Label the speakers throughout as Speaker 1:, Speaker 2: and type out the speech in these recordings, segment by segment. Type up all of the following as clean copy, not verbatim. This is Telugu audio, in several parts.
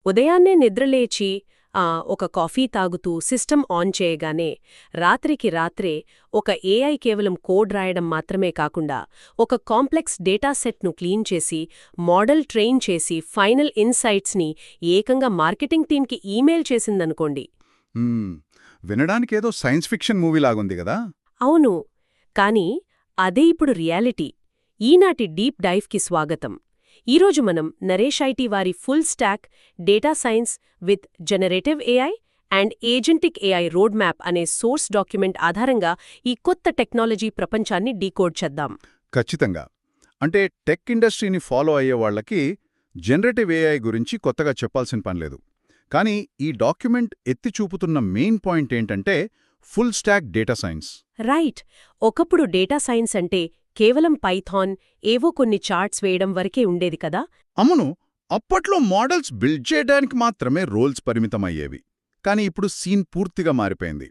Speaker 1: ఉదయాన్నే నిద్రలేచి ఒక కాఫీ తాగుతూ సిస్టమ్ ఆన్ చేయగానే రాత్రికి రాత్రే ఒక ఏఐ కేవలం కోడ్ రాయడం మాత్రమే కాకుండా ఒక కాంప్లెక్స్ డేటా సెట్ను క్లీన్ చేసి మోడల్ ట్రైన్ చేసి ఫైనల్ ఇన్సైట్స్ని ఏకంగా మార్కెటింగ్ టీంకి ఈమెయిల్ చేసిందనుకోండి.
Speaker 2: వినడానికేదో సైన్స్ ఫిక్షన్ మూవీలాగుంది కదా.
Speaker 1: అవును, కానీ అదే ఇప్పుడు రియాలిటీ. ఈనాటి డీప్ డైవ్కి స్వాగతం. ఈరోజు మనం నరేష్ ఐటీ వారి full stock data science with generative AI and agentic AI road map అనే సోర్స్ డాక్యుమెంట్ ఆధారంగా ఈ కొత్త టెక్నాలజీ ప్రపంచాన్ని డీకోడ్ చేద్దాం.
Speaker 2: ఖచ్చితంగా. అంటే టెక్ ఇండస్ట్రీని ఫాలో అయ్యే వాళ్లకి జనరేటివ్ ఏఐ గురించి కొత్తగా చెప్పాల్సిన పనిలేదు. కానీ ఈ డాక్యుమెంట్ ఎత్తి చూపుతున్న మెయిన్ పాయింట్ ఏంటంటే full stock data science.
Speaker 1: Right. ఒకప్పుడు డేటా సైన్స్ అంటే కేవలం పైథాన్, ఏవో కొన్ని చార్ట్స్ వేయడం వరకే ఉండేది కదా.
Speaker 2: అవును, అప్పట్లో మోడల్స్ బిల్డ్ చేయడానికి మాత్రమే రోల్స్ పరిమితమయ్యేవి. కానీ ఇప్పుడు సీన్ పూర్తిగా మారిపోయింది.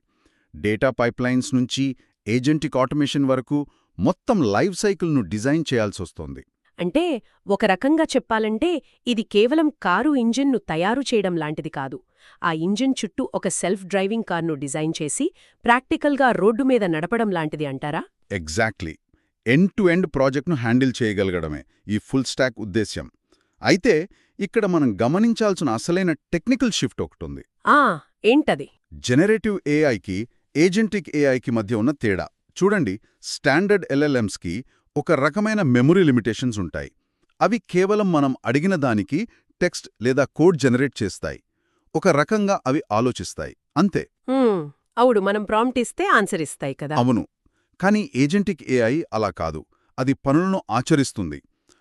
Speaker 2: డేటా పైప్లైన్స్ నుంచి ఏజెంటిక్ ఆటోమేషన్ వరకు మొత్తం లైఫ్ సైకిల్ను డిజైన్ చేయాల్సొస్తోంది.
Speaker 1: అంటే ఒక రకంగా చెప్పాలంటే ఇది కేవలం కారు ఇంజిన్ను తయారు చేయడం లాంటిది కాదు. ఆ ఇంజిన్ చుట్టూ ఒక సెల్ఫ్ డ్రైవింగ్ కార్ను డిజైన్ చేసి ప్రాక్టికల్గా రోడ్డు మీద నడపడం లాంటిది అంటారా?
Speaker 2: ఎగ్జాక్ట్లీ. ఎండ్ టు ఎండ్ ప్రాజెక్ట్ను హ్యాండిల్ చేయగలగడమే ఈ ఫుల్ స్టాక్ ఉద్దేశ్యం. అయితే ఇక్కడ మనం గమనించాల్సిన అసలైన టెక్నికల్ షిఫ్ట్ ఒకటుంది.
Speaker 1: ఏంటది?
Speaker 2: జనరేటివ్ ఏఐకి ఏజెంటిక్ ఏఐకి మధ్య ఉన్న తేడా చూడండి. స్టాండర్డ్ ఎల్ఎల్ఎమ్స్కి ఒక రకమైన మెమరీ లిమిటేషన్స్ ఉంటాయి. అవి కేవలం మనం అడిగిన దానికి టెక్స్ట్ లేదా కోడ్ జనరేట్ చేస్తాయి. ఒక రకంగా అవి ఆలోచిస్తాయి అంతే.
Speaker 1: అవును, మనం ప్రాంప్ట్ ఇస్తే ఆన్సర్ ఇస్తాయి కదా.
Speaker 2: అవును. కానీ ఏజెంటిక్ ఏఐ అలా కాదు. అది పనులను ఆచరిస్తుంది.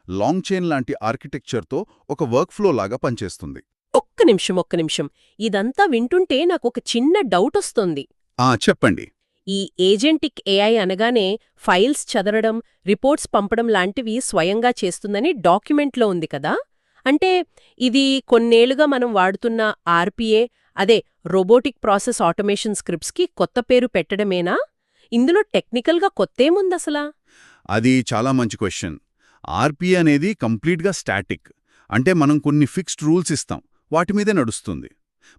Speaker 2: లాంగ్ చైన్ లాంటి ఆర్కిటెక్చర్తో ఒక వర్క్ఫ్లో లాగా పనిచేస్తుంది.
Speaker 1: ఒక్క నిమిషం. ఇదంతా వింటుంటే నాకొక చిన్న డౌటొస్తోంది.
Speaker 2: చెప్పండి.
Speaker 1: ఈ ఏజెంటిక్ ఏఐ అనగానే ఫైల్స్ చదవడం, రిపోర్ట్స్ పంపడం లాంటివి స్వయంగా చేస్తుందని డాక్యుమెంట్లో ఉంది కదా. అంటే ఇది కొన్నేళ్లుగా మనం వాడుతున్న ఆర్పీఏ, అదే రోబోటిక్ ప్రాసెస్ ఆటోమేషన్ స్క్రిప్ట్స్కి కొత్త పేరు పెట్టడమేనా? ఇందులో టెక్నికల్గా కొత్తేముందసలా?
Speaker 2: అది చాలా మంచి క్వశ్చన్. ఆర్పీఏ అనేది కంప్లీట్గా స్టాటిక్. అంటే మనం కొన్ని ఫిక్స్డ్ రూల్స్ ఇస్తాం, వాటిమీదే నడుస్తుంది.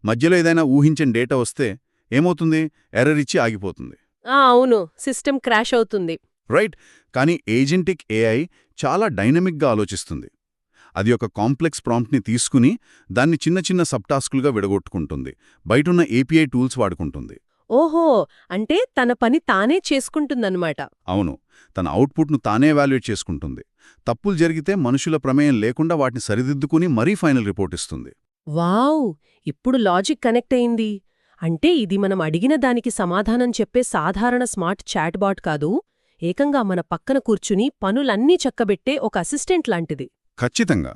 Speaker 2: మధ్యలో ఏదైనా ఊహించిన డేటా వస్తే ఏమవుతుంది? ఎర్రర్ ఇచ్చి ఆగిపోతుంది.
Speaker 1: అవును, సిస్టమ్ క్రాష్ అవుతుంది.
Speaker 2: రైట్. కానీ ఏజెంటిక్ ఏఐ చాలా డైనమిక్గా ఆలోచిస్తుంది. అది ఒక కాంప్లెక్స్ ప్రాంప్ట్ని తీసుకుని దాన్ని చిన్న చిన్న సబ్టాస్కులుగా విడగొట్టుకుంటుంది. బయటున్న ఏపీఐ టూల్స్ వాడుకుంటుంది.
Speaker 1: ఓహో, అంటే తన పని తానే చేసుకుంటుందన్నమాట.
Speaker 2: అవును, తన అవుట్పుట్ను తానే ఎవాల్యుయేట్ చేసుకుంటుంది. తప్పులు జరిగితే మనుషుల ప్రమేయం లేకుండా వాటిని సరిదిద్దుకుని మరీ ఫైనల్ రిపోర్ట్ ఇస్తుంది.
Speaker 1: వావ్, ఇప్పుడు లాజిక్ కనెక్ట్ అయింది. అంటే ఇది మనం అడిగిన దానికి సమాధానం చెప్పే సాధారణ స్మార్ట్ చాట్బాట్ కాదు, ఏకంగా మన పక్కన కూర్చుని పనులన్నీ చక్కబెట్టే ఒక అసిస్టెంట్ లాంటిది.
Speaker 2: ఖచ్చితంగా.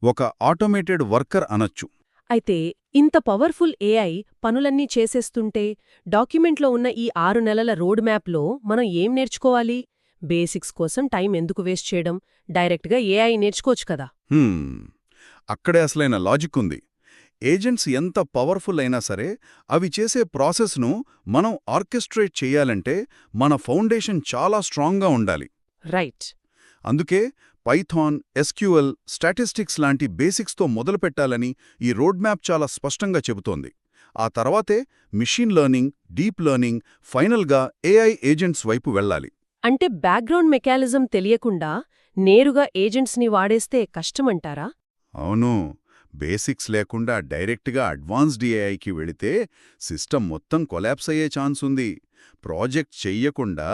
Speaker 2: ఒక ఆటోమేటెడ్ వర్కర్ అనొచ్చు.
Speaker 1: అయితే ఇంత పవర్ఫుల్ ఏఐ పనులన్నీ చేసేస్తుంటే డాక్యుమెంట్లో ఉన్న ఈ 6 నెలల రోడ్ మ్యాప్లో మనం ఏం నేర్చుకోవాలి? బేసిక్స్ కోసం టైం ఎందుకు వేస్ట్ చేయడం? డైరెక్ట్గా ఏఐ నేర్చుకోవచ్చు కదా.
Speaker 2: అక్కడే అసలైన లాజిక్ ఉంది. ఏజెంట్స్ ఎంత పవర్ఫుల్ అయినా సరే అవి చేసే ప్రాసెస్ను మనం ఆర్కెస్ట్రేట్ చెయ్యాలంటే మన ఫౌండేషన్ చాలా స్ట్రాంగ్గా ఉండాలి.
Speaker 1: రైట్.
Speaker 2: అందుకే పైథాన్, ఎస్క్యూఎల్, స్టాటిస్టిక్స్ లాంటి బేసిక్స్తో మొదలుపెట్టాలని ఈ రోడ్ మ్యాప్ చాలా స్పష్టంగా చెబుతోంది. ఆ తర్వాతే మిషన్ లెర్నింగ్, డీప్ లెర్నింగ్, ఫైనల్గా ఏఐ ఏజెంట్స్ వైపు వెళ్ళాలి.
Speaker 1: అంటే బ్యాక్గ్రౌండ్ మెకానిజం తెలియకుండా నేరుగా ఏజెంట్స్ని వాడేస్తే కష్టమంటారా?
Speaker 2: అవును. బేసిక్స్ లేకుండా డైరెక్ట్గా అడ్వాన్స్డ్ ఏఐకి వెళితే సిస్టమ్ మొత్తం కొలాప్స్ అయ్యే ఛాన్స్ ఉంది. ప్రాజెక్ట్ చెయ్యకుండా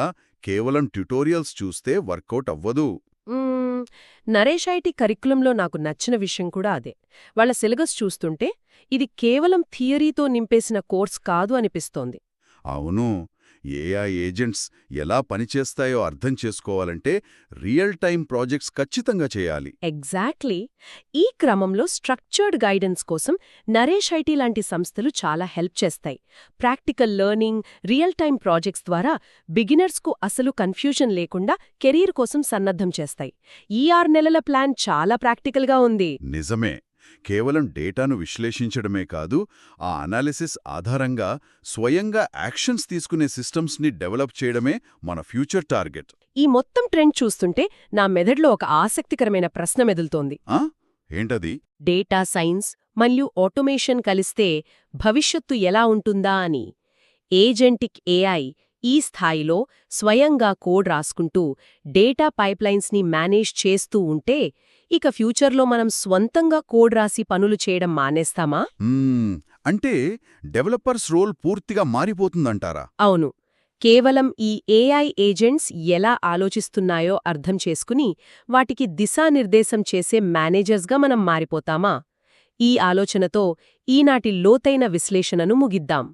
Speaker 2: కేవలం ట్యుటోరియల్స్ చూస్తే వర్కౌట్ అవ్వదు.
Speaker 1: నరేష్ ఐటీ కరిక్యులంలో నాకు నచ్చిన విషయం కూడా అదే. వాళ్ల సిలబస్ చూస్తుంటే ఇది కేవలం థియరీతో నింపేసిన కోర్స్ కాదు అనిపిస్తోంది.
Speaker 2: అవును. ఏఐ ఏజెంట్స్ ఎలా పనిచేస్తాయో అర్థం చేసుకోవాలంటే రియల్ టైం ప్రాజెక్ట్స్ ఖచ్చితంగా చేయాలి.
Speaker 1: ఎగ్జాక్ట్లీ. ఈ క్రమంలో స్ట్రక్చర్డ్ గైడెన్స్ కోసం నరేష్ ఐటీ లాంటి సంస్థలు చాలా హెల్ప్ చేస్తాయి. Practical learning, real time projects ద్వారా బిగినర్స్కు అసలు కన్ఫ్యూజన్ లేకుండా కెరీర్ కోసం సన్నద్ధం చేస్తాయి. ఈ 6 నెలల ప్లాన్ చాలా ప్రాక్టికల్గా ఉంది.
Speaker 2: నిజమే. కేవలం డేటాను విశ్లేషించడమే కాదు, ఆ అనాలిసిస్ ఆధారంగా స్వయంగా యాక్షన్స్ తీసుకునే సిస్టమ్స్ని డెవలప్ చేయడమే మన ఫ్యూచర్ టార్గెట్.
Speaker 1: ఈ మొత్తం ట్రెండ్ చూస్తుంటే నా మెదడులో ఒక ఆసక్తికరమైన ప్రశ్న మెదులుతోంది.
Speaker 2: ఏంటది?
Speaker 1: డేటా సైన్స్, మరియు ఆటోమేషన్ కలిస్తే భవిష్యత్తు ఎలా ఉంటుందా అని. ఏజెంటిక్ ఏఐ ఈ స్థాయిలో స్వయంగా కోడ్ రాసుకుంటూ డేటా పైప్లైన్స్ని మేనేజ్ చేస్తూ ఉంటే ఇక ఫ్యూచర్లో మనం స్వంతంగా కోడ్ రాసి పనులు చేయడం మానేస్తామా?
Speaker 2: అంటే డెవలపర్స్ రోల్ పూర్తిగా మారిపోతుందంటారా?
Speaker 1: అవును. కేవలం ఈ ఏఐ ఏజెంట్స్ ఎలా ఆలోచిస్తున్నాయో అర్థం చేసుకుని వాటికి దిశానిర్దేశం చేసే మేనేజర్స్గా మనం మారిపోతామా? ఈ ఆలోచనతో ఈనాటి లోతైన విశ్లేషణను ముగిద్దాం.